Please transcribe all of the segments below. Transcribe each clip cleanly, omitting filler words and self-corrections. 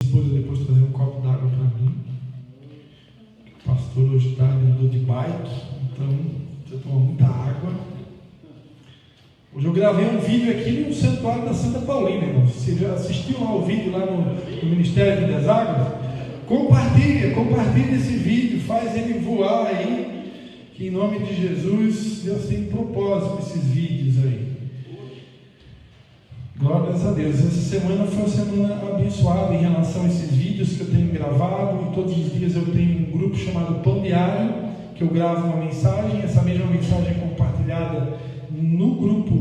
esposa depois trazer um copo d'água para mim. O pastor hoje está andando de bike, então eu tomo muita água. Hoje eu gravei um vídeo aqui no Santuário da Santa Paulina, irmãos. Você já assistiu ao vídeo lá no Ministério das Águas? Compartilha esse vídeo, faz ele voar aí, que em nome de Jesus, Deus tem propósito com esses vídeos aí. Glórias a Deus. Essa semana foi uma semana abençoada em relação a esses vídeos que eu tenho gravado, e todos os dias eu tenho um grupo chamado Pão Diário, que eu gravo uma mensagem, essa mesma mensagem é compartilhada no grupo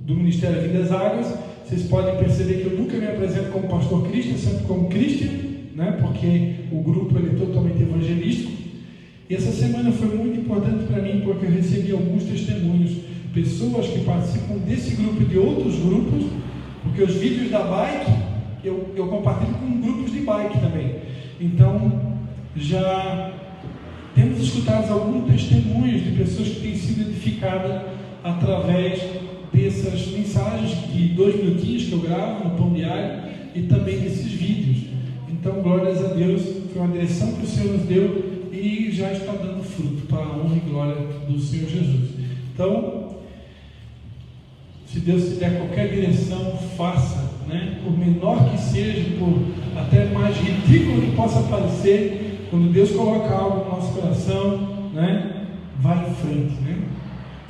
do Ministério Vidas Águas. Vocês podem perceber que eu nunca me apresento como pastor Christian, sempre como Christian, né? Porque o grupo ele é totalmente evangelístico. E essa semana foi muito importante para mim, porque eu recebi alguns testemunhos, pessoas que participam desse grupo e de outros grupos, porque os vídeos da bike eu compartilho com grupos de bike também. Então já temos escutado alguns testemunhos de pessoas que têm sido edificadas através dessas mensagens de 2 minutinhos que eu gravo no Pão Diário e também desses vídeos. Então, glórias a Deus, foi uma direção que o Senhor nos deu e já está dando fruto para a honra e glória do Senhor Jesus. Então, se Deus te der qualquer direção, faça, né? Por menor que seja, por até mais ridículo que possa parecer, quando Deus coloca algo no nosso coração, né? Vai em frente, né?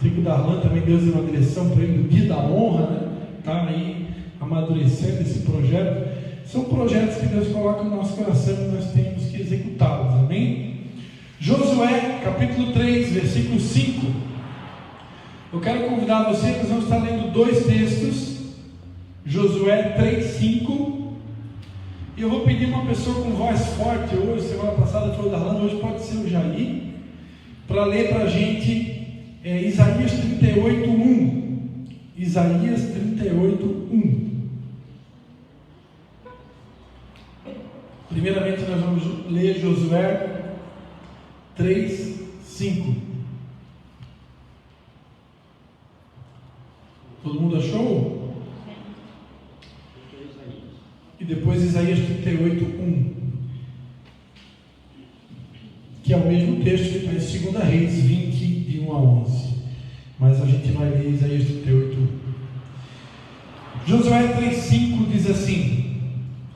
Sei que o Darlan também Deus deu uma direção para ele no Dia da Honra, né? Está aí amadurecendo esse projeto. São projetos que Deus coloca no nosso coração e nós temos que executá-los, amém? Josué, capítulo 3, versículo 5. Eu quero convidar você, nós vamos estar lendo 2 textos, Josué 3, 5. E eu vou pedir uma pessoa com voz forte hoje, semana passada foi o Darlan, hoje pode ser o Jair, para ler para a gente Isaías 38, 1. Isaías 38, 1. Primeiramente nós vamos ler Josué 3, 5. Todo mundo achou? E depois Isaías 38, 1. Que é o mesmo texto que está em 2 Reis 20, de 1 a 11. Mas a gente vai ler Isaías 38, 1. Josué 3, 5 diz assim: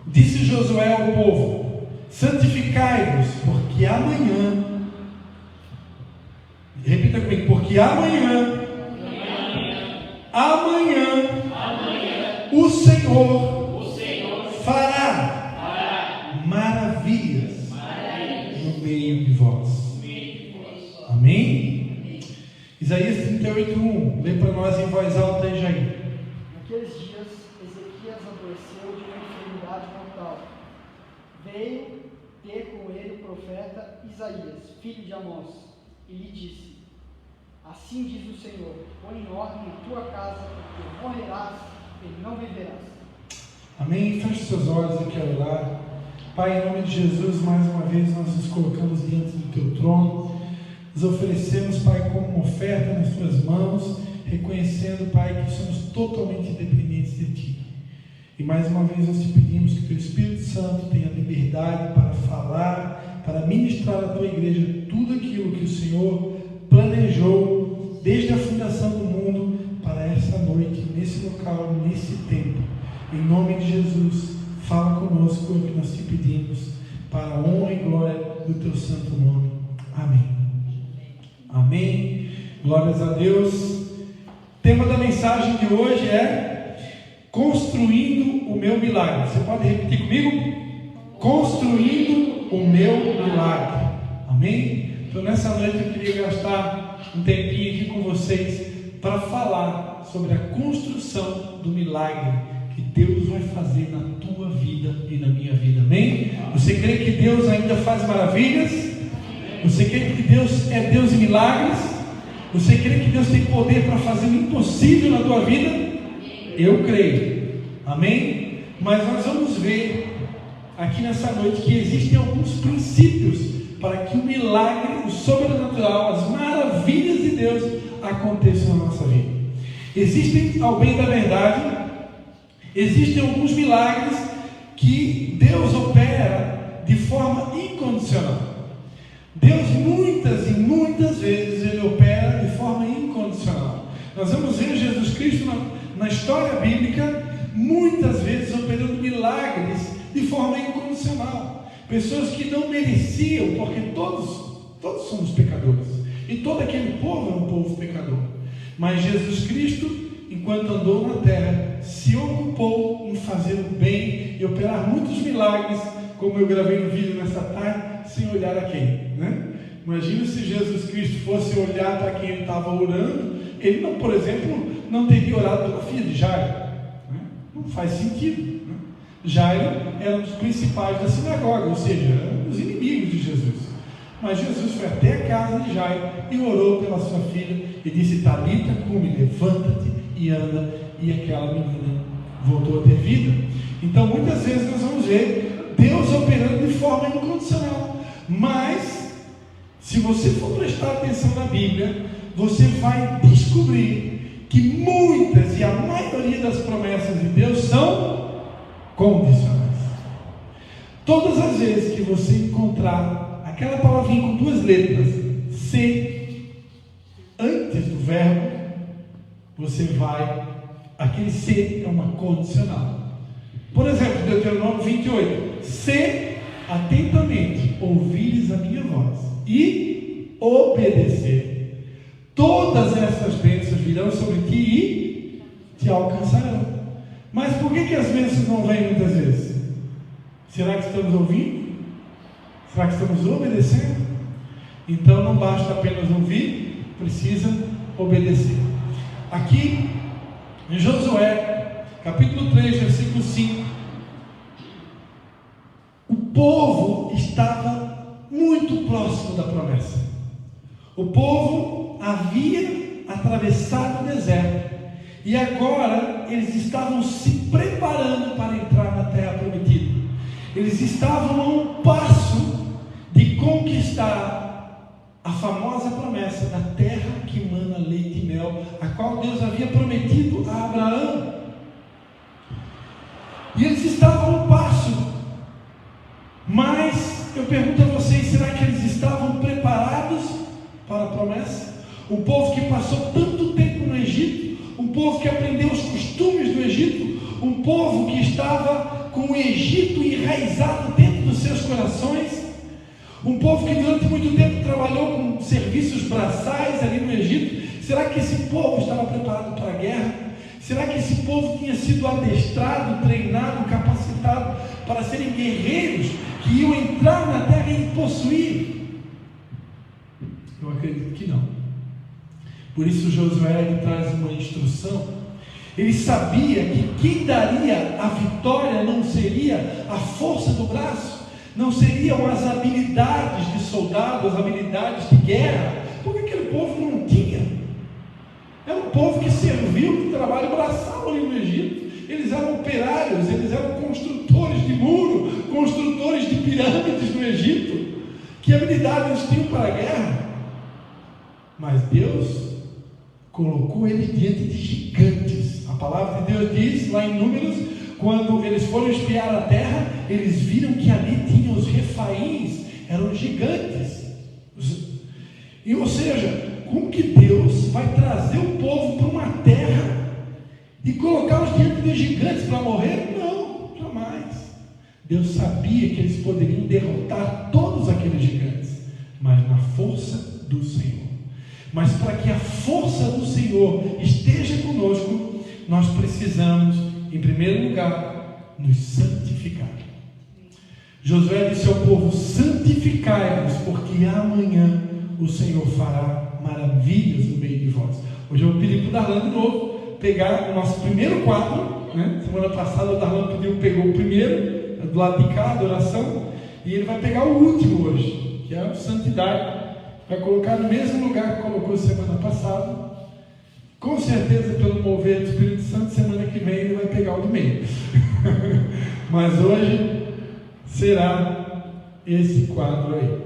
Disse Josué ao povo: santificai-vos, porque amanhã, repita comigo, porque amanhã, o Senhor fará maravilhas no meio de vós. Amém? Isaías 38, 1. Lê para nós em voz alta aí, Jair. Naqueles dias, Ezequias adoeceu de uma enfermidade mortal. Veio ter com ele o profeta Isaías, filho de Amós, e lhe disse: assim diz o Senhor, põe em ordem a tua casa, porque morrerás e não viverás. Amém? Feche seus olhos e quero orar. Pai, em nome de Jesus, mais uma vez nós nos colocamos diante do teu trono, nos oferecemos, Pai, como uma oferta nas tuas mãos, reconhecendo, Pai, que somos totalmente dependentes de ti. E mais uma vez nós te pedimos que o teu Espírito Santo tenha liberdade para falar, para ministrar à tua igreja tudo aquilo que o Senhor planejou desde a fundação do mundo para essa noite, nesse local, nesse tempo. Em nome de Jesus, fala conosco, é o que nós te pedimos, para a honra e glória do teu santo nome. Amém. Amém. Glórias a Deus. O tema da mensagem de hoje é construindo o meu milagre. Você pode repetir comigo? Construindo o meu milagre. Amém? Então nessa noite eu queria gastar um tempinho aqui com vocês para falar sobre a construção do milagre que Deus vai fazer na tua vida e na minha vida. Amém? Você crê que Deus ainda faz maravilhas? Você crê que Deus é Deus de milagres? Você crê que Deus tem poder para fazer o impossível na tua vida? Eu creio. Amém? Mas nós vamos ver aqui nessa noite que existem alguns princípios para que o milagre, o sobrenatural, as maravilhas de Deus aconteçam na nossa vida. Existem, ao bem da verdade, existem alguns milagres que Deus opera de forma incondicional. Deus muitas e muitas vezes Ele opera de forma incondicional. Nós vamos ver Jesus Cristo na história bíblica muitas vezes operando milagres de forma incondicional. Pessoas que não mereciam, porque todos somos pecadores, e todo aquele povo é um povo pecador. Mas Jesus Cristo, enquanto andou na terra, se ocupou em fazer o bem e operar muitos milagres, como eu gravei no vídeo nessa tarde, sem olhar a quem, né? Imagina se Jesus Cristo fosse olhar para quem ele estava orando, ele não, por exemplo, não teria orado pela filha de Jairo, né? Não faz sentido, né? Jairo era um dos principais da sinagoga, ou seja, era um dos inimigos de Jesus. Mas Jesus foi até a casa de Jairo e orou pela sua filha e disse: Talita cumi, levanta-te e anda. E aquela menina voltou a ter vida. Então muitas vezes nós vamos ver Deus operando de forma incondicional. Mas se você for prestar atenção na Bíblia, você vai descobrir que muitas e a maioria das promessas de Deus são condicionais. Todas as vezes que você encontrar aquela palavrinha com duas letras, se, antes do verbo, você vai, aquele se é uma condicional. Por exemplo, Deuteronômio 28, se atentamente ouvires a minha voz e obedecer, todas essas bênçãos virão sobre ti e te alcançarão. Mas por que as bênçãos não vêm muitas vezes? Será que estamos ouvindo? Será que estamos obedecendo? Então não basta apenas ouvir, precisa obedecer. Aqui em Josué, capítulo 3, versículo 5, o povo estava muito próximo da promessa. O povo havia atravessado o deserto e agora eles estavam se preparando para entrar na terra prometida. Eles estavam a um passo de conquistar a famosa promessa da terra que mana leite e mel, a qual Deus havia prometido a Abraão. E eles estavam a um passo, mas eu pergunto a vocês: será que eles estavam preparados para a promessa? Um povo que passou tanto tempo no Egito, um povo que aprendeu os costumes do Egito, um povo que estava com o Egito enraizado dentro dos seus corações, um povo que durante muito tempo trabalhou com serviços braçais ali no Egito. Será que esse povo estava preparado para a guerra? Será que esse povo tinha sido adestrado, treinado, capacitado para serem guerreiros que iam entrar na terra e possuir? Eu acredito que não. Por isso Josué ele traz uma instrução. Ele sabia que quem daria a vitória não seria a força do braço, não seriam as habilidades de soldado, as habilidades de guerra, porque aquele povo não tinha. Era um povo que serviu de trabalho braçal ali no Egito. Eles eram operários, eles eram construtores de muro, construtores de pirâmides no Egito. Que habilidade eles tinham para a guerra? Mas Deus colocou ele diante de gigantes. A palavra de Deus diz lá em Números, quando eles foram espiar a terra, eles viram que ali tinham os refaíns, eram gigantes. E, ou seja, como que Deus vai trazer o povo para uma terra e colocá-los diante de gigantes para morrer? Não, jamais. Deus sabia que eles poderiam derrotar todos aqueles gigantes, mas na força do Senhor. Mas para que a força do Senhor esteja conosco, nós precisamos, em primeiro lugar, nos santificar. Josué disse ao povo: santificai-vos, porque amanhã o Senhor fará maravilhas no meio de vós. Hoje eu vou pedir para o Darlan de novo pegar o nosso primeiro quadro, né? Semana passada o Darlan pegou o primeiro, do lado de cá, adoração, e ele vai pegar o último hoje, que é a santidade. Vai colocar no mesmo lugar que colocou semana passada. Com certeza, pelo mover do Espírito Santo, semana que vem ele vai pegar o do meio. Mas hoje será esse quadro aí.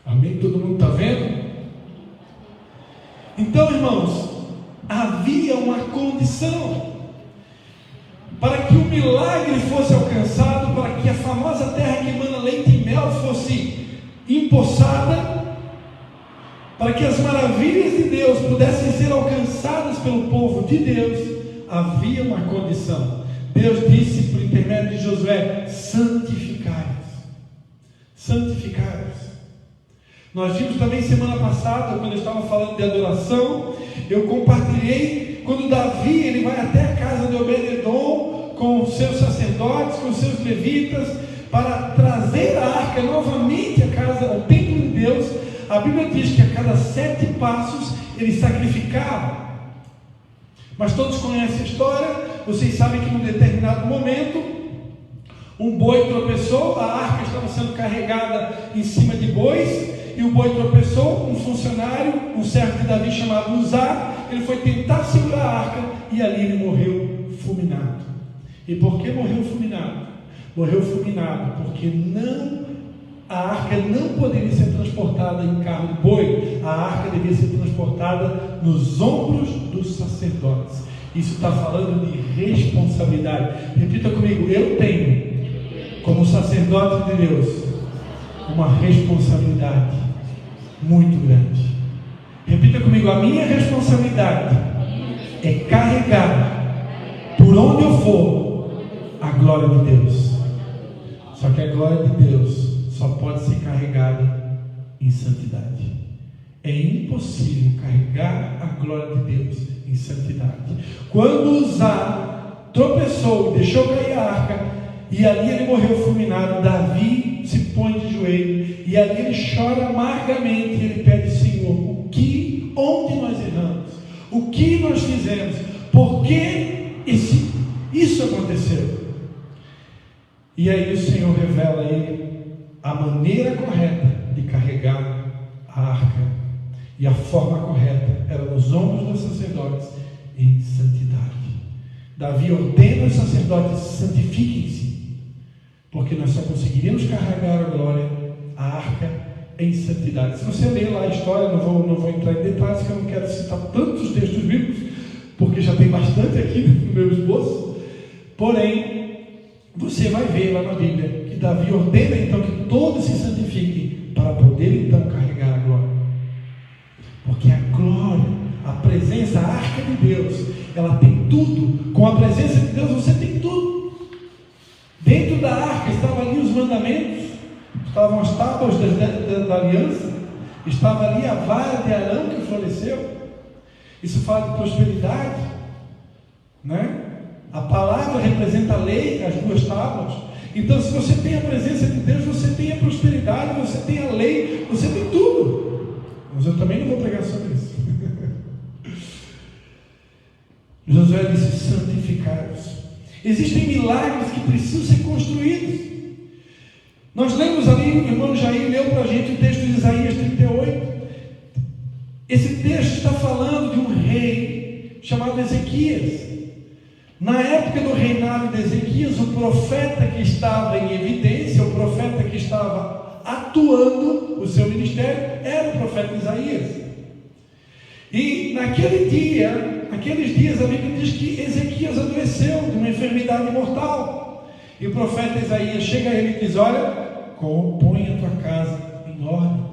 Amém? Todo mundo está vendo? Então, irmãos, havia uma condição para que o milagre fosse alcançado. empossada, para que as maravilhas de Deus pudessem ser alcançadas pelo povo de Deus, havia uma condição. Deus disse por intermédio de Josué: santificai-vos. Santificai-vos. Nós vimos também semana passada, quando eu estava falando de adoração, eu compartilhei quando Davi ele vai até a casa de Obed-edom com os seus sacerdotes, com os seus levitas, para trazer a arca novamente à casa, ao templo de Deus. A Bíblia diz que a cada 7 passos ele sacrificava. Mas todos conhecem a história. Vocês sabem que num determinado momento um boi tropeçou, a arca estava sendo carregada em cima de bois, e o boi tropeçou. Um funcionário, um servo de Davi chamado Uzá, ele foi tentar segurar a arca, e ali ele morreu fulminado. E por que morreu fulminado? Morreu fulminado porque a arca não poderia ser transportada em carro de boi. A arca devia ser transportada nos ombros dos sacerdotes. Isso está falando de responsabilidade. Repita comigo: eu tenho, como sacerdote de Deus, uma responsabilidade muito grande. Repita comigo: a minha responsabilidade é carregar, por onde eu for, a glória de Deus. Só que a glória de Deus só pode ser carregada em santidade. É impossível carregar a glória de Deus em santidade. Quando Uzá tropeçou e deixou cair a arca, e ali ele morreu fulminado, Davi se põe de joelho, e ali ele chora amargamente, e ele pede: Senhor, onde nós erramos? O que nós fizemos? Por que isso aconteceu? E aí o Senhor revela a ele a maneira correta de carregar a arca, e a forma correta era nos ombros dos sacerdotes, em santidade. Davi ordena os sacerdotes: santifiquem-se, porque nós só conseguiríamos carregar a glória, a arca, em santidade. Se você ler lá a história, não vou entrar em detalhes, que eu não quero citar tantos textos bíblicos, porque já tem bastante aqui no meu esboço. Porém, você vai ver lá na Bíblia que Davi ordena então que todos se santifiquem, para poder então carregar a glória. Porque a glória, a presença, a arca de Deus, ela tem tudo. Com a presença de Deus você tem tudo. Dentro da arca estavam ali os mandamentos, estavam as tábuas da aliança, estava ali a vara de Arão que floresceu. Isso fala de prosperidade, né? A palavra representa a lei, as 2 tábuas. Então, se você tem a presença de Deus, você tem a prosperidade, você tem a lei, você tem tudo. Mas eu também não vou pregar sobre isso. Josué disse: santificai-vos. Existem milagres que precisam ser construídos. Nós lemos ali, o irmão Jair leu para a gente o texto de Isaías 38. Esse texto está falando de um rei chamado Ezequias. Na época do reinado de Ezequias, o profeta que estava em evidência, o profeta que estava atuando o seu ministério, era o profeta Isaías. E naqueles dias, a Bíblia diz que Ezequias adoeceu de uma enfermidade mortal. E o profeta Isaías chega a ele e diz: olha, põe a tua casa em ordem.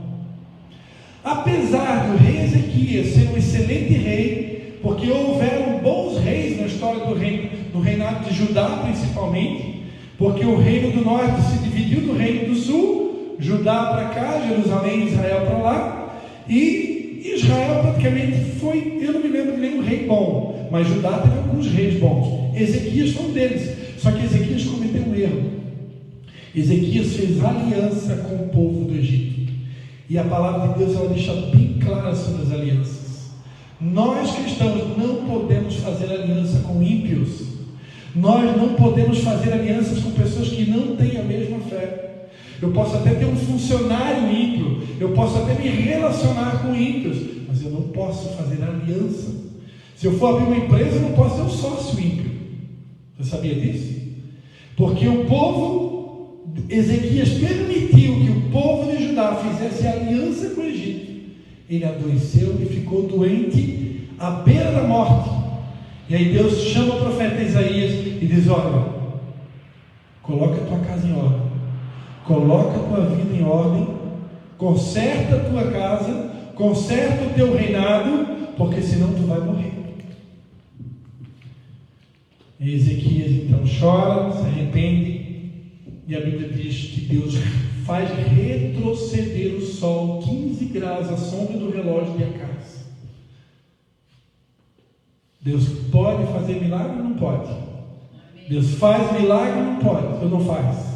Apesar do rei Ezequias ser um excelente rei, porque houveram bons reis na história do reinado de Judá, principalmente, porque o reino do norte se dividiu do reino do sul, Judá para cá, Jerusalém e Israel para lá, e Israel praticamente foi, eu não me lembro de nenhum rei bom, mas Judá teve alguns reis bons. Ezequias foi um deles, só que Ezequias cometeu um erro. Ezequias fez aliança com o povo do Egito, e a palavra de Deus ela deixa bem clara sobre as alianças. Nós cristãos não podemos fazer aliança com ímpios. Nós não podemos fazer alianças com pessoas que não têm a mesma fé. Eu posso até ter um funcionário ímpio, eu posso até me relacionar com ímpios, mas eu não posso fazer aliança. Se eu for abrir uma empresa, eu não posso ter um sócio ímpio. Você sabia disso? Porque o povo, Ezequias permitiu que o povo de Judá fizesse aliança com o Egito. Ele adoeceu e ficou doente à beira da morte. E aí Deus chama o profeta Isaías e diz: olha, coloca a tua casa em ordem, coloca a tua vida em ordem, conserta a tua casa, conserta o teu reinado, porque senão tu vai morrer. E Ezequias então chora, se arrepende, e a Bíblia diz que Deus faz retroceder o sol 15 graus à sombra do relógio de Acaz. Deus pode fazer milagre ou não pode? Deus faz milagre ou não pode? Ou não faz?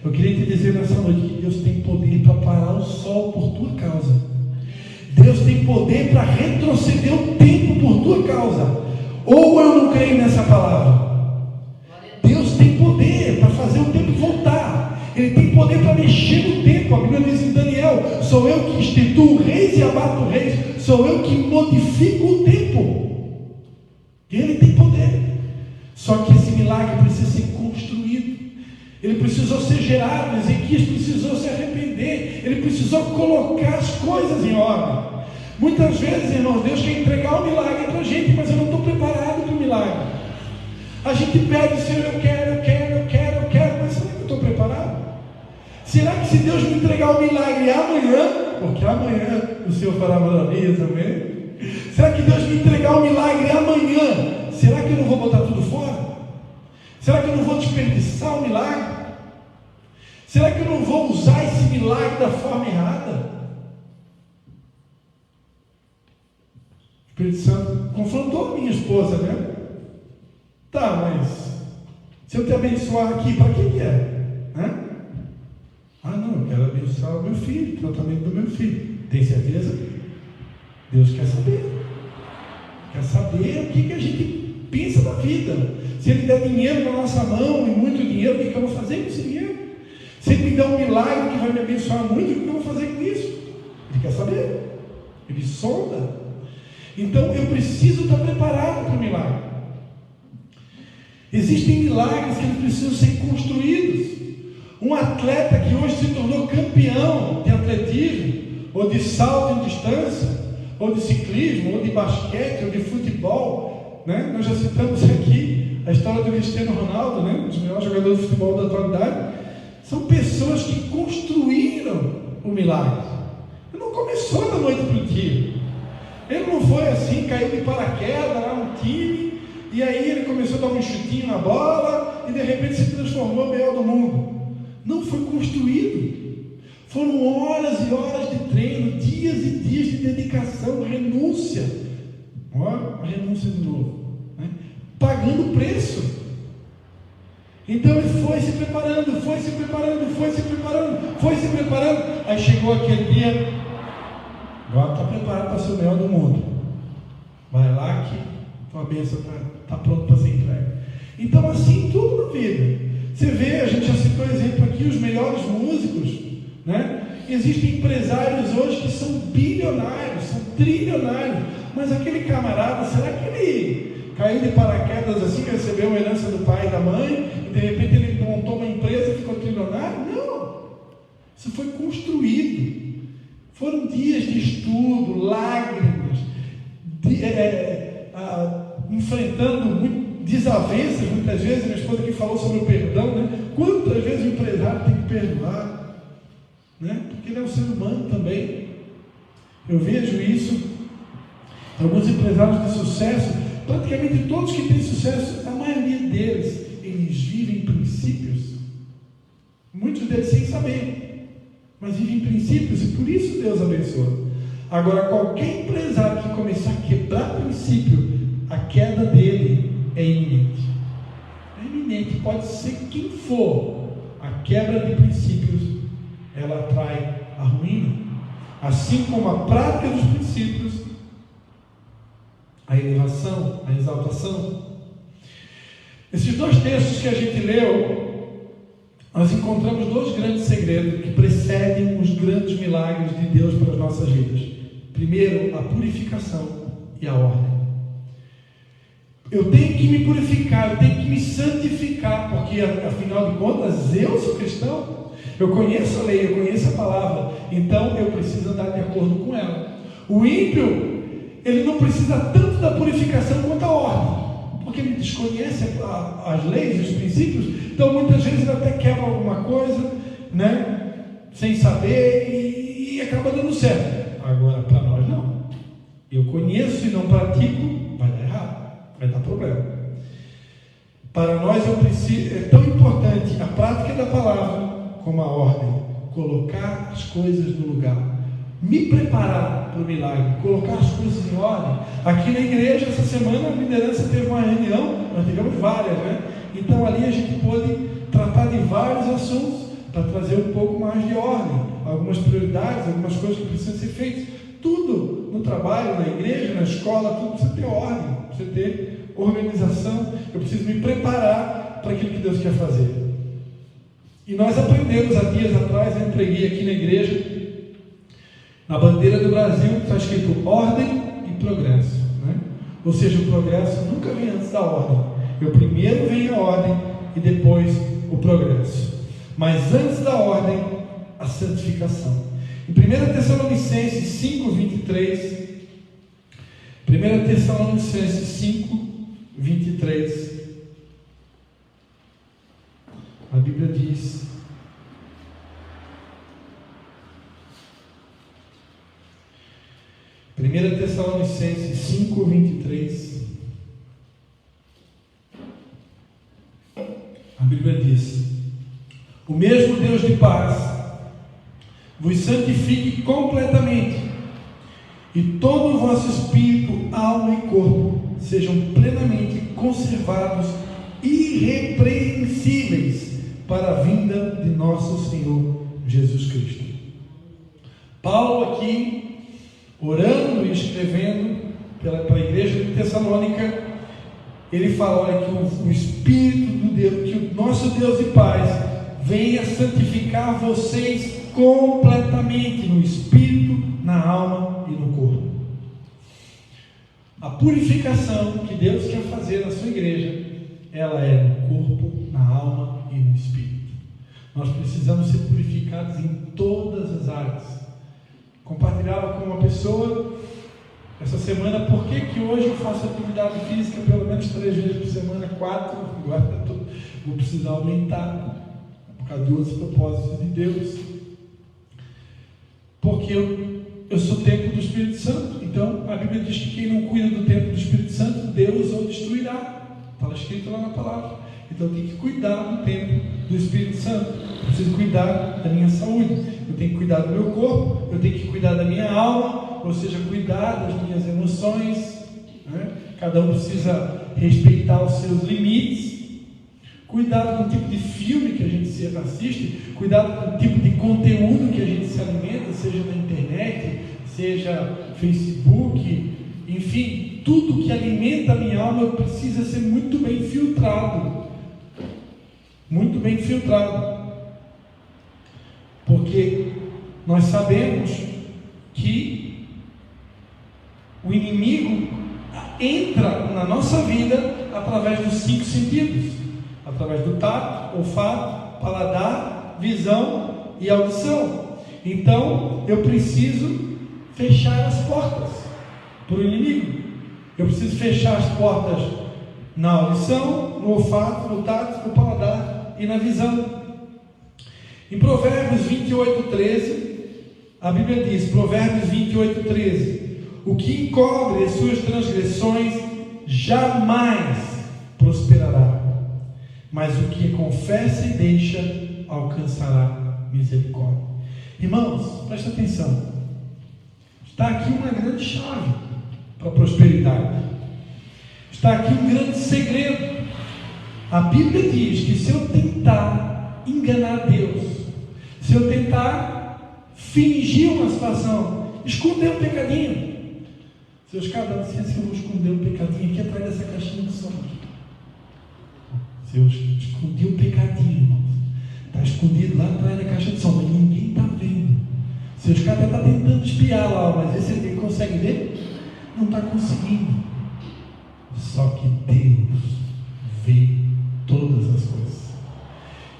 Eu queria te dizer nessa noite que Deus tem poder para parar o sol por tua causa. Deus tem poder para retroceder o tempo por tua causa. Ou eu não creio nessa palavra? Deus tem poder para fazer o tempo voltar. Ele tem poder para mexer no tempo. A Bíblia diz em Daniel: sou eu que instituo reis e abato reis. Sou eu que modifico o tempo. Ele tem poder. Só que esse milagre precisa ser construído. Ele precisou ser gerado. Ezequias precisou se arrepender. Ele precisou colocar as coisas em ordem. Muitas vezes, irmãos, Deus quer entregar o milagre para a gente, mas eu não estou preparado para o milagre. A gente pede: Senhor, eu quero, mas será que eu estou preparado? Será que se Deus me entregar o milagre amanhã, porque amanhã o Senhor fará maravilhas, amém? Será que Deus me entregar o milagre amanhã, será que eu não vou botar tudo fora? Será que eu não vou desperdiçar o milagre? Será que eu não vou usar esse milagre da forma errada? O Espírito Santo confrontou minha esposa, né? Tá, mas se eu te abençoar aqui, para que é? Né? Ah, não, eu quero abençoar o meu filho, o tratamento do meu filho. Tem certeza? Deus quer saber. Quer saber o que a gente pensa da vida. Se Ele der dinheiro na nossa mão, e muito dinheiro, o que eu vou fazer com esse dinheiro? Se Ele me der um milagre que vai me abençoar muito, o que eu vou fazer com isso? Ele quer saber. Ele sonda. Então eu preciso estar preparado para o milagre. Existem milagres que eles precisam ser construídos. Um atleta que hoje se tornou campeão de atletismo, ou de salto em distância, ou de ciclismo, ou de basquete, ou de futebol, né? Nós já citamos aqui a história do Cristiano Ronaldo, né? Um dos melhores jogadores de futebol da atualidade. São pessoas que construíram o milagre. Ele não começou da noite para o dia. Ele não foi assim, caiu de paraquedas lá no time, e aí ele começou a dar um chutinho na bola, e de repente se transformou no melhor do mundo. Não, foi construído. Foram horas e horas de treino, dias e dias de dedicação, renúncia. Olha a renúncia de novo, né? Pagando preço. Então ele foi se preparando, foi se preparando, foi se preparando, foi se preparando. Aí chegou aquele dia: agora está preparado para ser o melhor do mundo. Vai lá que tua bênção está pronta para ser entregue. Então, assim, tudo na vida. Você vê, a gente já citou exemplo aqui, os melhores músicos, né? Existem empresários hoje que são bilionários, são trilionários, mas aquele camarada, será que ele caiu de paraquedas assim, recebeu uma herança do pai e da mãe, e de repente ele montou uma empresa e ficou trilionário? Não! Isso foi construído. Foram dias de estudo, lágrimas, enfrentando desavenças, muitas vezes. Minha esposa aqui falou sobre o perdão, né? Quantas vezes o empresário tem que perdoar, né? Porque ele é um ser humano também. Eu vejo isso. Alguns empresários de sucesso, praticamente todos que têm sucesso, a maioria deles, eles vivem princípios. Muitos deles sem saber, mas vivem princípios, e por isso Deus abençoa. Agora, qualquer empresário que começar a quebrar princípio, a queda dele é iminente. É iminente, pode ser quem for. A quebra de princípios, ela atrai a ruína. Assim como a prática dos princípios, a elevação, a exaltação. Esses dois textos que a gente leu, nós encontramos dois grandes segredos que precedem os grandes milagres de Deus para as nossas vidas. Primeiro, a purificação e a ordem. Eu tenho que me purificar, eu tenho que me santificar, porque afinal de contas eu sou cristão, eu conheço a lei, eu conheço a palavra, então eu preciso andar de acordo com ela. O ímpio, ele não precisa tanto da purificação quanto a ordem, porque ele desconhece as leis, os princípios, então muitas vezes ele até quebra alguma coisa, né, sem saber, e Agora, para nós, não. Eu conheço e não pratico, vai dar errado, vai dar problema. Para nós é tão importante a prática da palavra como a ordem. Colocar as coisas no lugar. Me preparar para o milagre, colocar as coisas em ordem. Aqui na igreja, essa semana, a liderança teve uma reunião, nós tivemos várias, né? Então ali a gente pôde tratar de vários assuntos para trazer um pouco mais de ordem, algumas prioridades, algumas coisas que precisam ser feitas. Tudo no trabalho, na igreja, na escola, tudo precisa ter ordem, precisa ter organização. Eu preciso me preparar para aquilo que Deus quer fazer. E nós aprendemos há dias atrás, eu preguei aqui na igreja, na bandeira do Brasil está escrito ordem e progresso, né? Ou seja, o progresso nunca vem antes da ordem. Eu primeiro vem a ordem e depois o progresso. Mas antes da ordem, a santificação. Em 1 Tessalonicenses 5, 23, 1 Tessalonicenses 5, 23, a Bíblia diz: Primeira Tessalonicenses 5, 23, a Bíblia diz: o mesmo Deus de paz vos santifique completamente, e todo o vosso espírito, alma e corpo sejam plenamente conservados, irrepreensíveis, para a vinda de nosso Senhor Jesus Cristo. Paulo aqui, orando e escrevendo para a igreja de Tessalônica, ele fala: olha, que o Espírito do Deus, que o nosso Deus e paz venha santificar vocês completamente, no espírito, na alma e no corpo. A purificação que Deus quer fazer na sua igreja, ela é no corpo, na alma e no espírito. Nós precisamos ser purificados em todas as áreas. Compartilhava com uma pessoa essa semana por que hoje eu faço atividade física pelo menos 3 vezes por semana, 4, agora vou precisar aumentar por causa de outros propósitos de Deus, porque eu sou templo do Espírito Santo. Então a Bíblia diz que quem não cuida do templo do Espírito Santo, Deus o destruirá, está escrito lá na palavra. Então eu tenho que cuidar do templo do Espírito Santo, eu preciso cuidar da minha saúde, eu tenho que cuidar do meu corpo, eu tenho que cuidar da minha alma, ou seja, cuidar das minhas emoções, né? Cada um precisa respeitar os seus limites, cuidar com o tipo de filme que a gente se assiste, cuidar com o tipo de conteúdo que a gente se alimenta, seja na internet, seja Facebook, enfim, tudo que alimenta a minha alma precisa ser muito bem filtrado, porque nós sabemos que o inimigo entra na nossa vida através dos 5 sentidos, através do tato, olfato, paladar, visão e audição. Então eu preciso fechar as portas para o inimigo. Eu preciso fechar as portas na audição, no olfato, no tato, no paladar e na visão. Em Provérbios 28:13, a Bíblia diz, Provérbios 28:13, o que encobre as suas transgressões jamais prosperará, mas o que confessa e deixa alcançará misericórdia. Irmãos, presta atenção, está aqui uma grande chave para a prosperidade, está aqui um grande segredo. A Bíblia diz que se eu tentar enganar Deus, se eu tentar fingir uma situação, esconder um pecadinho, se eu vou esconder um pecadinho aqui atrás dessa caixinha de som aqui, se eu escondi um pecadinho, irmãos, está escondido lá atrás da caixa de som, mas ninguém está vendo. Seus caras estão tentando espiar lá, mas esse ele consegue ver? Não está conseguindo. Só que Deus vê todas as coisas.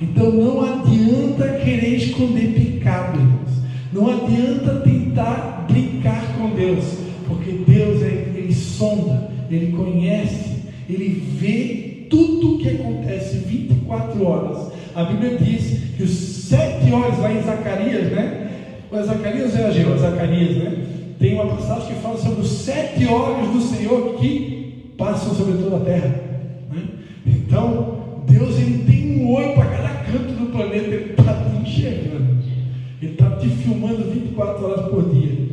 Então não adianta querer esconder pecado, irmãos. Não adianta tentar brincar com Deus, porque Deus ele sonda, ele conhece, ele vê tudo o que acontece 24 horas. A Bíblia diz que os 7 olhos lá em Zacarias, né? O Zacarias é Ageu, Zacarias, né? Tem uma passagem que fala sobre os 7 olhos do Senhor que passam sobre toda a terra, né? Então, Deus, ele tem um olho para cada canto do planeta, ele está te enxergando, ele está te filmando 24 horas por dia.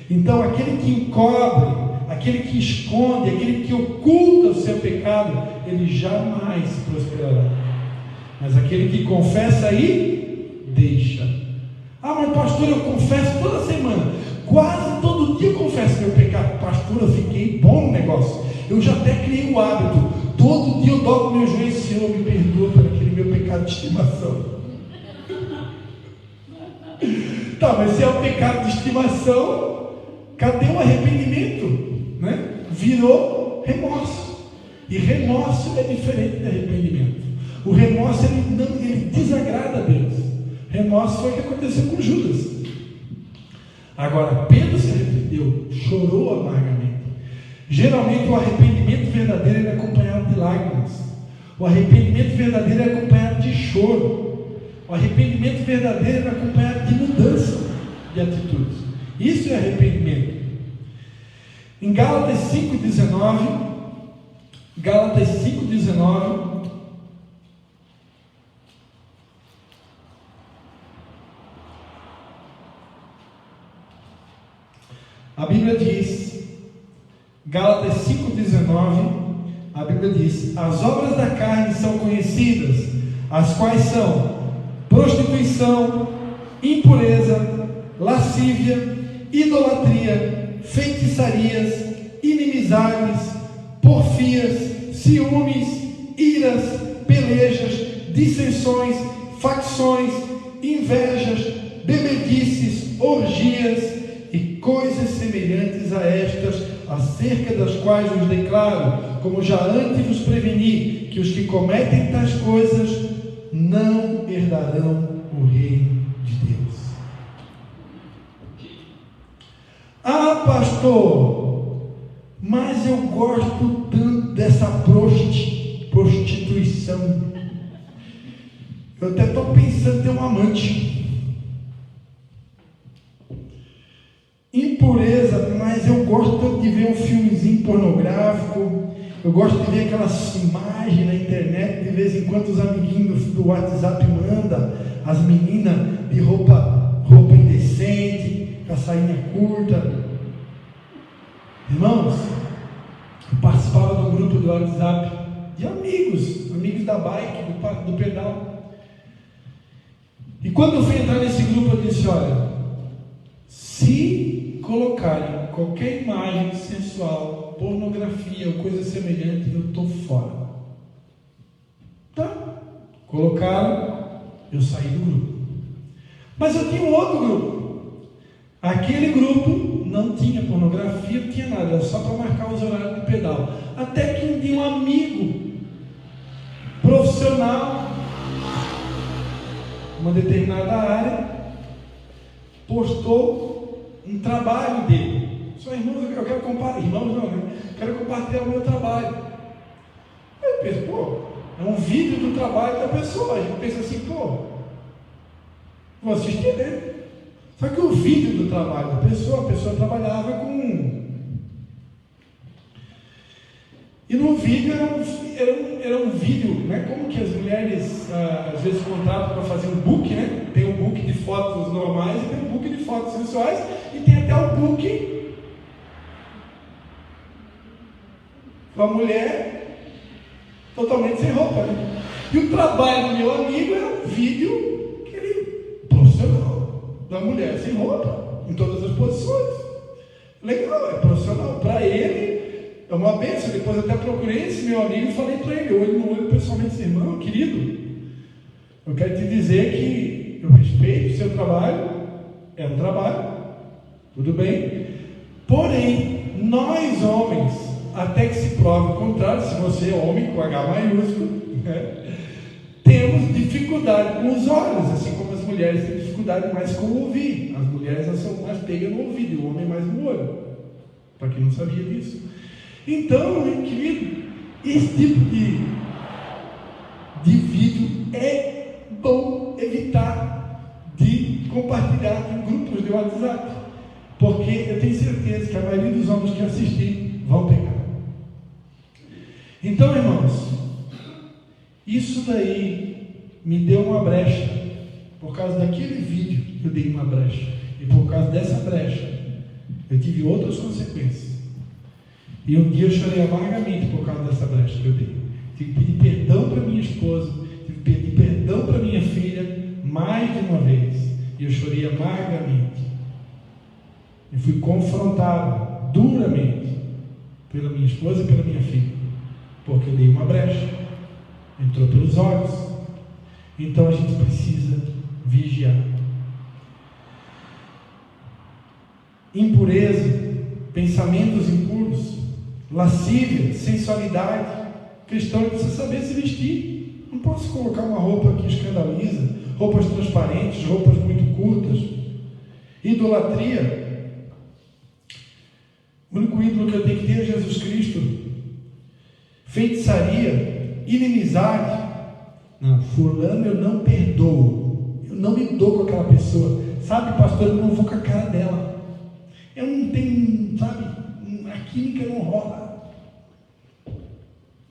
Então, aquele que encobre, aquele que esconde, aquele que oculta o seu pecado, ele jamais prosperará. Mas aquele que confessa aí, deixa. Ah, mas pastor, eu confesso toda semana, quase todo dia eu confesso meu pecado. Pastor, eu fiquei bom no negócio, eu já até criei um hábito, todo dia eu dobro meu joelho, Senhor, me perdoa por aquele meu pecado de estimação. Tá, mas se é o pecado de estimação, cadê o arrependimento? Né? Virou remorso. E remorso é diferente de arrependimento. O remorso, ele desagrada a Deus. Remorso foi o que aconteceu com Judas. Agora, Pedro se arrependeu, chorou amargamente. Geralmente o arrependimento verdadeiro é acompanhado de lágrimas. O arrependimento verdadeiro é acompanhado de choro. O arrependimento verdadeiro é acompanhado de mudança de atitudes. Isso é arrependimento. Em Gálatas 5,19, a Bíblia diz, Gálatas 5,19, a Bíblia diz: as obras da carne são conhecidas, as quais são prostituição, impureza, lascívia, idolatria, feitiçarias, inimizades, porfias, ciúmes, iras, pelejas, dissensões, facções, invejas, bebedices, orgias e coisas semelhantes a estas, acerca das quais vos declaro, como já antes vos preveni, que os que cometem tais coisas não herdarão o reino de Deus. Ah, pastor, mas eu gosto tanto dessa prostituição. Eu até estou pensando em ter um amante. Impureza, mas eu gosto tanto de ver um filmezinho pornográfico. Eu gosto de ver aquelas imagens na internet. De vez em quando os amiguinhos do WhatsApp mandam as meninas de roupa indecente, com a sainha curta. Irmãos, eu participava de um grupo do WhatsApp de amigos da bike, do pedal. E quando eu fui entrar nesse grupo, eu disse: olha, se colocarem qualquer imagem sensual, pornografia ou coisa semelhante, eu estou fora. Tá? Colocaram, eu saí do grupo. Mas eu tinha um outro grupo. Aquele grupo não tinha pornografia, não tinha nada, era só para marcar os horários do pedal. Até que um dia um amigo profissional, uma determinada área, postou um trabalho dele. Só irmãos, eu quero compartilhar. Irmãos, não, né? Quero compartilhar o meu trabalho. Eu penso, pô, é um vídeo do trabalho da pessoa. A gente pensa assim, pô, vou assistir, né? Só que o vídeo do trabalho da pessoa, a pessoa trabalhava com. E no vídeo era um vídeo, né? Como que as mulheres às vezes contratam para fazer um book, né? Tem um book de fotos normais e tem um book de fotos sensuais e tem até um book com a mulher totalmente sem roupa, né? E o trabalho do meu amigo era um vídeo que ele profissional da mulher sem roupa em todas as posições. Legal, é profissional. Para ele é uma bênção. Depois eu até procurei esse meu amigo e falei para ele, olho no olho, pessoalmente, assim: irmão, querido, eu quero te dizer que eu respeito o seu trabalho, é um trabalho, tudo bem, porém, nós homens, até que se prove o contrário, se você é homem com H maiúsculo, né, temos dificuldade com os olhos, assim como as mulheres têm dificuldade mais com o ouvir. As mulheres são mais pegas no ouvido, e o homem mais no olho, para quem não sabia disso. Então, querido, esse tipo de vídeo é bom evitar de compartilhar em grupos de WhatsApp. porque eu tenho certeza que a maioria dos homens que assistir vão pecar. Então, irmãos, isso daí me deu uma brecha. Por causa daquele vídeo eu dei uma brecha, e por causa dessa brecha eu tive outras consequências. E um dia eu chorei amargamente por causa dessa brecha que eu dei. Tive que pedir perdão para minha esposa, tive que pedir perdão para minha filha mais de uma vez, e eu chorei amargamente e fui confrontado duramente pela minha esposa e pela minha filha, porque eu dei uma brecha, entrou pelos olhos. Então a gente precisa vigiar. Impureza, pensamentos impuros, lascívia, sensualidade. O cristão precisa saber se vestir. Não posso colocar uma roupa que escandaliza, roupas transparentes, roupas muito curtas. Idolatria. O único ídolo que eu tenho que ter é Jesus Cristo. Feitiçaria, inimizade. Não, fulano eu não perdoo, eu não me dou com aquela pessoa. Sabe, pastor, eu não vou com a cara dela. Eu não tenho, sabe, a química não rola.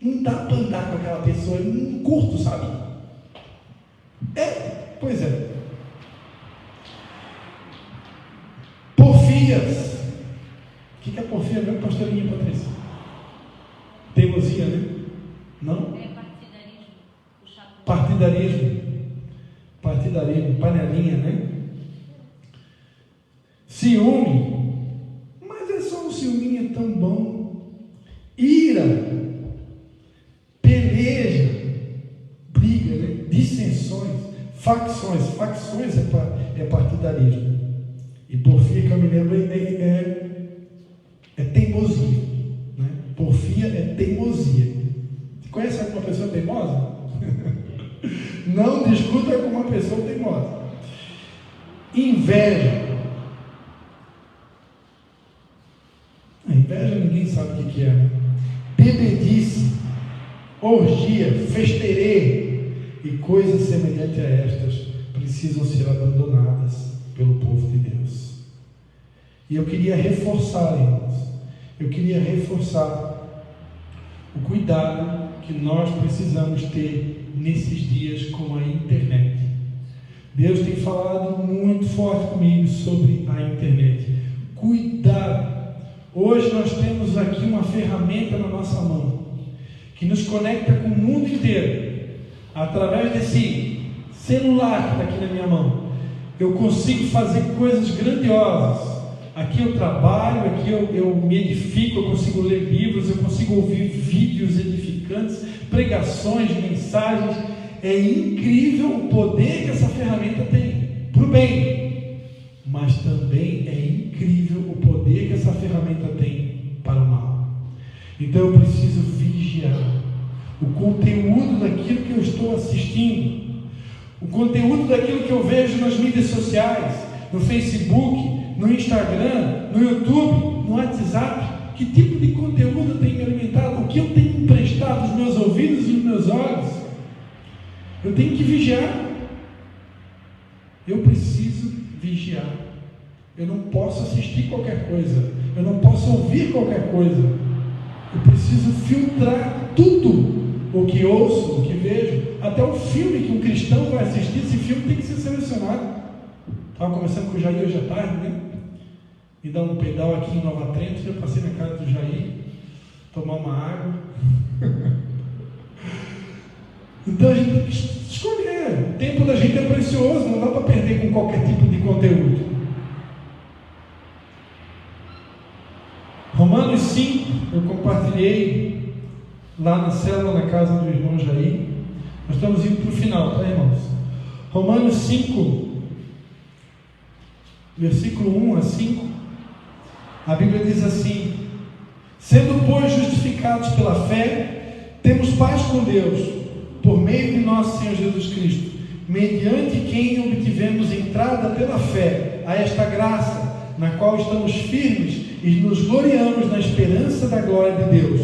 Não dá para andar com aquela pessoa, eu não curto, sabe? Pois é. Porfias. O que é porfia mesmo, pastorinha Patrícia? Teimosia, né? Não? Partidarismo, panelinha, né? Ciúme, mas é só um ciúminho tão bom. Ira, peleja, briga, né? Dissensões, facções é partidarismo. E porfia, que eu me lembro, é teimosia, né? Porfia é teimosia. Você conhece alguma pessoa teimosa? Não discuta com uma pessoa teimosa. Inveja. A inveja ninguém sabe o que é, né? Bebedice, orgia, festeirê e coisas semelhantes a estas precisam ser abandonadas pelo povo de Deus. E eu queria reforçar, irmãos, o cuidado que nós precisamos ter nesses dias com a internet. Deus tem falado muito forte comigo sobre a internet. Cuidado! Hoje nós temos aqui uma ferramenta na nossa mão que nos conecta com o mundo inteiro. Através desse celular que está aqui na minha mão, eu consigo fazer coisas grandiosas. Aqui eu trabalho, aqui eu me edifico, eu consigo ler livros, eu consigo ouvir vídeos edificantes, pregações, mensagens. É incrível o poder que essa ferramenta tem para o bem, mas também é incrível o poder que essa ferramenta tem para o mal. Então eu preciso vigiar o conteúdo daquilo que eu estou assistindo, o conteúdo daquilo que eu vejo nas mídias sociais, no Facebook, no Instagram, no YouTube, no WhatsApp. Que tipo de conteúdo eu tenho me alimentado? O que eu tenho emprestado aos meus ouvidos e aos meus olhos? Eu tenho que vigiar. Eu preciso vigiar. Eu não posso assistir qualquer coisa. Eu não posso ouvir qualquer coisa. Eu preciso filtrar tudo o que ouço, o que vejo. Até o filme que um cristão vai assistir, esse filme tem que ser selecionado. Estava conversando com o Jair hoje à tarde, né? Me dá um pedal aqui em Nova Trento, eu passei na casa do Jair, tomar uma água. Então a gente tem que escolher. O tempo da gente é precioso, não dá para perder com qualquer tipo de conteúdo. Romanos 5, eu compartilhei lá na célula, na casa do irmão Jair. Nós estamos indo para o final, tá, irmãos? Romanos 5, versículo 1 a 5, a Bíblia diz assim: sendo, pois, justificados pela fé, temos paz com Deus, por meio de nosso Senhor Jesus Cristo, mediante quem obtivemos entrada pela fé a esta graça, na qual estamos firmes e nos gloriamos na esperança da glória de Deus.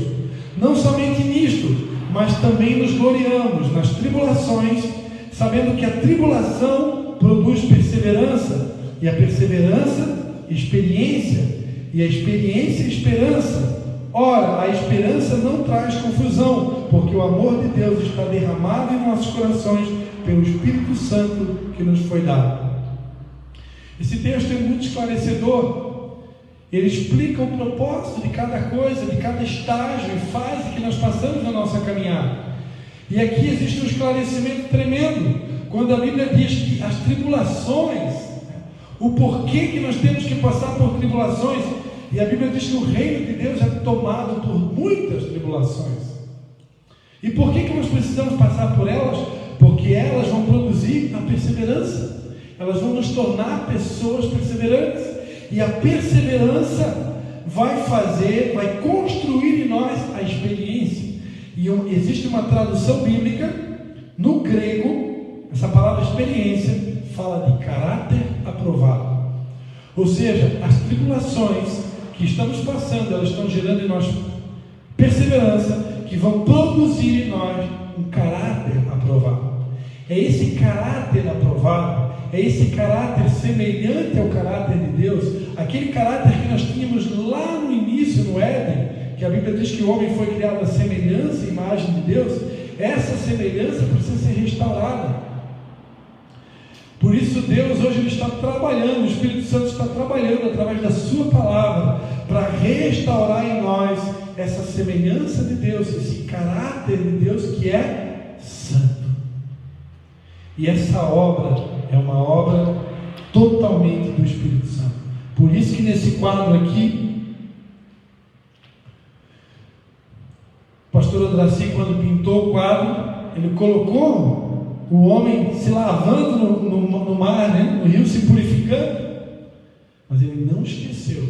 Não somente nisto, mas também nos gloriamos nas tribulações, sabendo que a tribulação produz perseverança, e a perseverança, experiência, e a experiência é esperança. Ora, a esperança não traz confusão, porque o amor de Deus está derramado em nossos corações pelo Espírito Santo que nos foi dado. Esse texto é muito esclarecedor. Ele explica o propósito de cada coisa, de cada estágio e fase que nós passamos na nossa caminhada. E aqui existe um esclarecimento tremendo, quando a Bíblia diz que as tribulações, o porquê que nós temos que passar por tribulações, e a Bíblia diz que o reino de Deus é tomado por muitas tribulações. E por que nós precisamos passar por elas? Porque elas vão produzir a perseverança, elas vão nos tornar pessoas perseverantes, e a perseverança vai construir em nós a experiência. E existe uma tradução bíblica, no grego, essa palavra experiência fala de caráter aprovado. Ou seja, as tribulações que estamos passando, elas estão gerando em nós perseverança, que vão produzir em nós um caráter aprovado. É esse caráter aprovado, é esse caráter semelhante ao caráter de Deus, aquele caráter que nós tínhamos lá no início, no Éden, que a Bíblia diz que o homem foi criado à semelhança e imagem de Deus. Essa semelhança precisa ser restaurada. Por isso Deus hoje ele está trabalhando, o Espírito Santo está trabalhando através da sua palavra para restaurar em nós essa semelhança de Deus, esse caráter de Deus que é santo. E essa obra é uma obra totalmente do Espírito Santo. Por isso que nesse quadro aqui, o pastor Andraci, quando pintou o quadro, ele colocou o homem se lavando no mar, no rio, se purificando, mas ele não esqueceu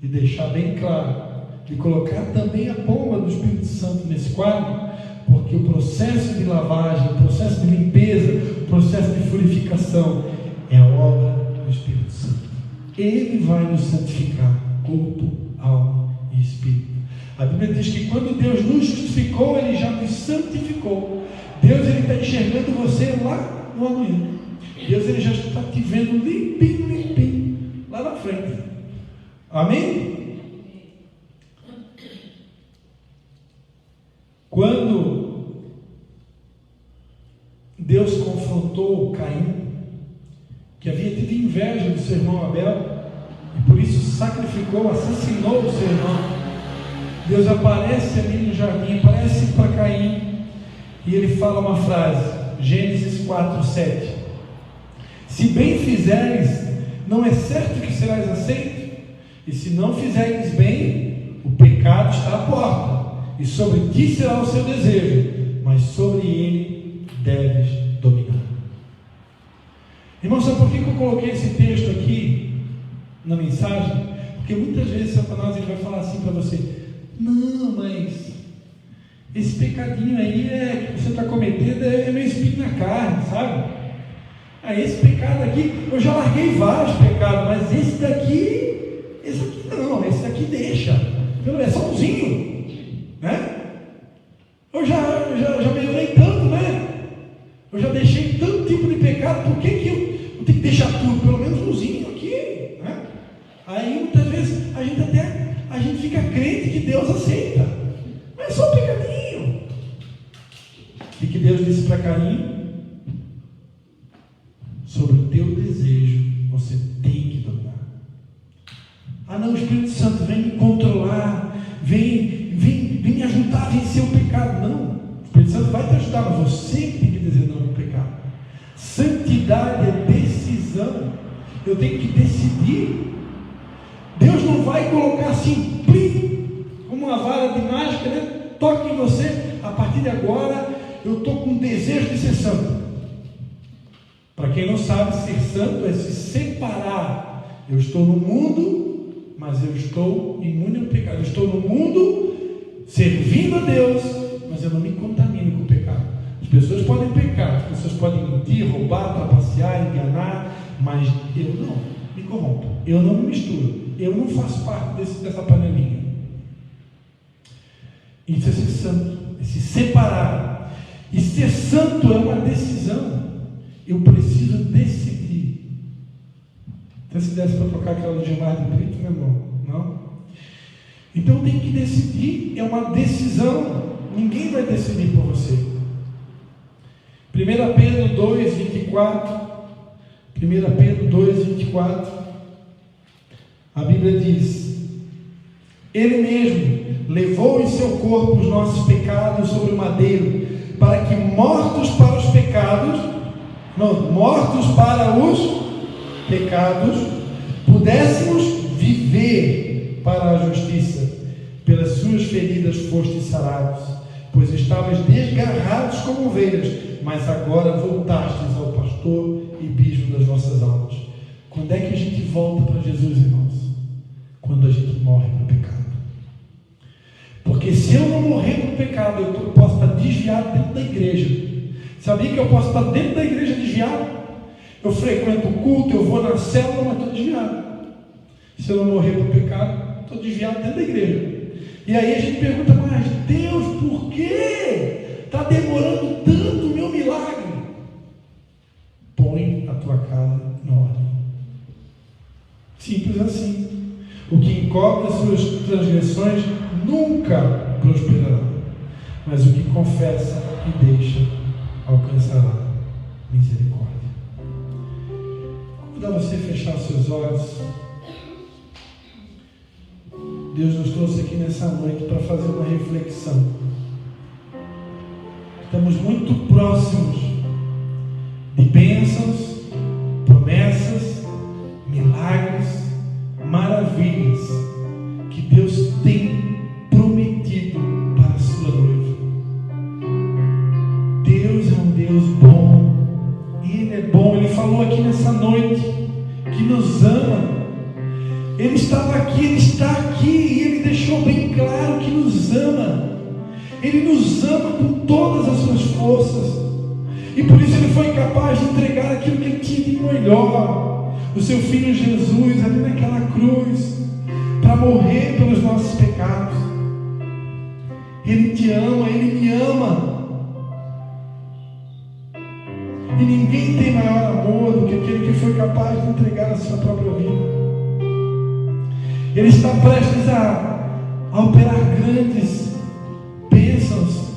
de deixar bem claro, de colocar também a pomba do Espírito Santo nesse quadro, porque o processo de lavagem, o processo de limpeza, o processo de purificação é a obra do Espírito Santo. Ele vai nos santificar, corpo, alma e espírito. A Bíblia diz que quando Deus nos justificou, Ele já nos santificou. Deus ele está enxergando você lá no amanhã. Deus ele já está te vendo limpinho, lá na frente. Amém? Quando Deus confrontou Caim, que havia tido inveja do seu irmão Abel, e por isso sacrificou, assassinou o seu irmão, Deus aparece ali no jardim, aparece para Caim, e ele fala uma frase, Gênesis 4:7: se bem fizeres, não é certo que serás aceito, e se não fizeres bem, o pecado está à porta, e sobre ti será o seu desejo, mas sobre ele deves dominar. Irmão, sabe por que eu coloquei esse texto aqui na mensagem? Porque muitas vezes Satanás ele vai falar assim para você: não, mas esse pecadinho aí que você está cometendo é meu espinho na carne, sabe? Esse pecado aqui, eu já larguei vários pecados, mas esse aqui não, esse daqui deixa, é só umzinho, né? Eu já melhorei tanto, né? Eu já deixei tanto tipo de pecado, por que eu tenho que deixar tudo? Pelo menos umzinho aqui, né? Aí muitas vezes a gente fica crente que Deus aceita, mas é só um pecadinho. E que Deus disse para Caim: sobre o teu desejo você tem que dominar. Não, o Espírito Santo vem me controlar, vem me ajudar a vencer o pecado. Não, o Espírito Santo vai te ajudar, mas você que tem que dizer não ao pecado. Santidade é decisão. Eu tenho que decidir. Deus não vai colocar assim, plim, como uma vara de mágica, né? Toque em você, a partir de agora eu estou com desejo de ser santo. Para quem não sabe, ser santo é se separar. Eu estou no mundo, mas eu estou imune ao pecado. Eu estou no mundo, servindo a Deus, mas eu não me contamino com o pecado. As pessoas podem pecar, as pessoas podem mentir, roubar, trapacear, enganar, mas eu não me corrompo, eu não me misturo, eu não faço parte dessa panelinha. Isso é ser santo, é se separar. E ser santo é uma decisão. Eu preciso decidir Até se desse para trocar aquela de Gilmar de Brito, meu irmão. Não? Então tem que decidir, é uma decisão. Ninguém vai decidir por você. 1 Pedro 2, 24. 1 Pedro 2, 24. A Bíblia diz: Ele mesmo levou em seu corpo os nossos pecados sobre o madeiro, para que mortos para os pecados, pudéssemos viver para a justiça. Pelas suas feridas fostes sarados, pois estavas desgarrados como ovelhas, mas agora voltastes ao pastor e bispo das vossas almas. Quando é que a gente volta para Jesus, irmãos? Quando a gente morre para o pecado. Porque se eu não morrer para o pecado, eu posso estar desviado dentro da igreja. Sabia que eu posso estar dentro da igreja desviado? Eu frequento o culto, eu vou na célula, mas estou desviado. Se eu não morrer para o pecado, estou desviado dentro da igreja. E aí a gente pergunta, mas Deus, por quê? Está demorando tanto o meu milagre? Põe a tua casa em ordem. Simples assim. O que encobre as suas transgressões nunca prosperará, mas o que confessa e deixa alcançará misericórdia. Vou convidar você a fechar os seus olhos. Deus nos trouxe aqui nessa noite para fazer uma reflexão. Estamos muito próximos de bênçãos, promessas, milagres, maravilhas que Deus tem prometido para a sua noiva. Deus é um Deus bom. Ele é bom. Ele falou aqui nessa noite que nos ama. Ele estava aqui, Ele está aqui, e Ele deixou bem claro que nos ama. Ele nos ama com todas as suas forças, e por isso Ele foi capaz de entregar aquilo que Ele tinha de melhor, o seu Filho Jesus, ali naquela cruz, para morrer pelos nossos pecados. Ele te ama, Ele me ama, e ninguém tem maior amor do que aquele que foi capaz de entregar a sua própria vida. Ele está prestes a operar grandes bênçãos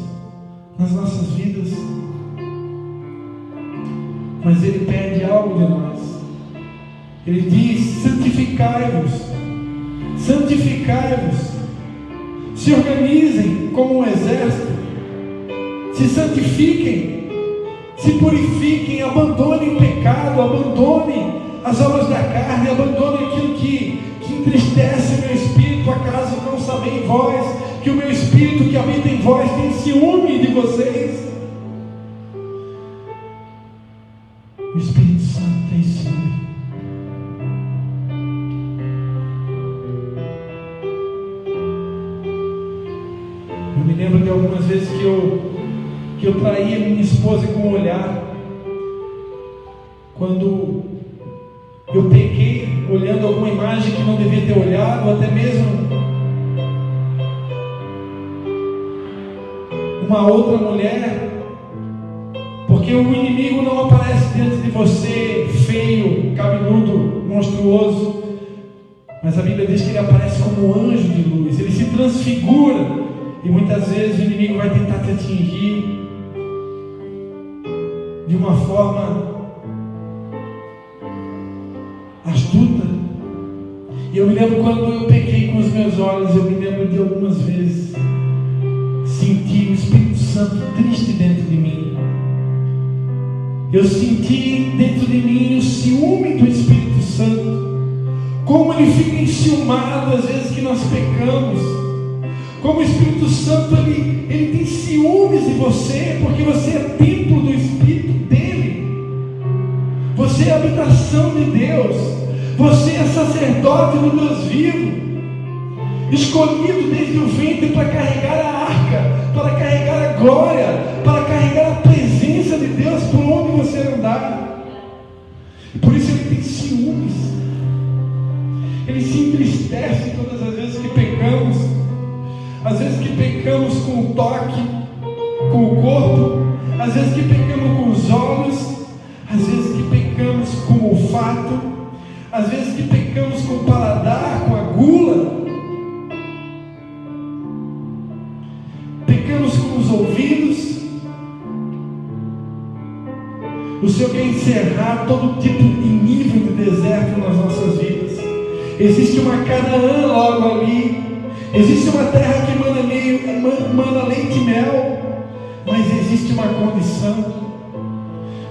nas nossas vidas, mas Ele pede algo de nós. Ele diz: santificai-vos, santificai-vos, se organizem como um exército, se santifiquem, se purifiquem, abandonem o pecado, abandonem as obras da carne, abandonem aquilo que entristece o meu espírito. Acaso não sabem vós que o meu espírito que habita em vós tem ciúme de vocês? O Espírito Santo tem ciúme. Eu me lembro de algumas vezes que eu traía minha esposa com o olhar, quando eu peguei olhando alguma imagem que não devia ter olhado, ou até mesmo uma outra mulher, porque o inimigo não aparece diante de você feio, cabeludo, monstruoso, mas a Bíblia diz que ele aparece como um anjo de luz. Ele se transfigura, e muitas vezes o inimigo vai tentar te atingir de uma forma astuta. E eu me lembro quando eu pequei com os meus olhos, eu me lembro de algumas vezes senti o Espírito Santo triste dentro de mim. Eu senti dentro de mim o ciúme do Espírito Santo, como ele fica enciumado às vezes que nós pecamos, como o Espírito Santo ele tem ciúmes de você, porque você é templo do Espírito dele, você é a habitação de Deus, você é sacerdote do Deus vivo, escolhido desde o ventre para carregar a arca, para carregar a glória, para carregar a presença de Deus por onde você andar. E por isso ele tem ciúmes, ele se entristece todas as vezes que pecamos, às vezes que pecamos com o toque, com o corpo, às vezes que pecamos com os olhos, às vezes que pecamos com o olfato, às vezes ouvidos. O Senhor quer encerrar todo tipo de nível de deserto nas nossas vidas. Existe uma Canaã logo ali. Existe uma terra que mana leite e mel. Mas existe uma condição.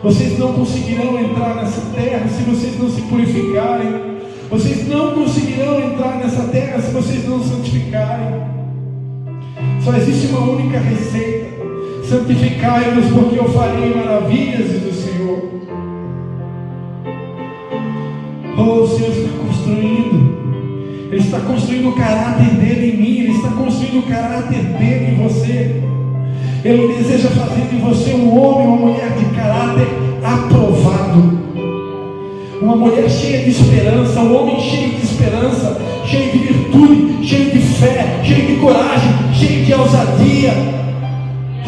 Vocês não conseguirão entrar nessa terra se vocês não se purificarem. Vocês não conseguirão entrar nessa terra se vocês não santificarem. Só existe uma única receita: santificai-vos, porque eu farei maravilhas, diz o Senhor. Oh, o Senhor está construindo. Ele está construindo o caráter dele em mim. Ele está construindo o caráter dele em você. Ele deseja fazer de você um homem, uma mulher de caráter aprovado, uma mulher cheia de esperança, um homem cheio de esperança, cheio de virtude, cheio de fé, cheio de coragem, cheio de ousadia.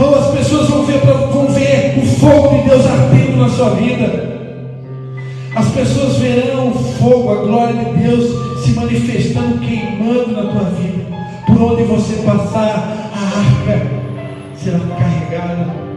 Oh, as pessoas vão ver o fogo de Deus ardendo na sua vida. As pessoas verão o fogo, a glória de Deus se manifestando, queimando na tua vida. Por onde você passar, a arca será carregada.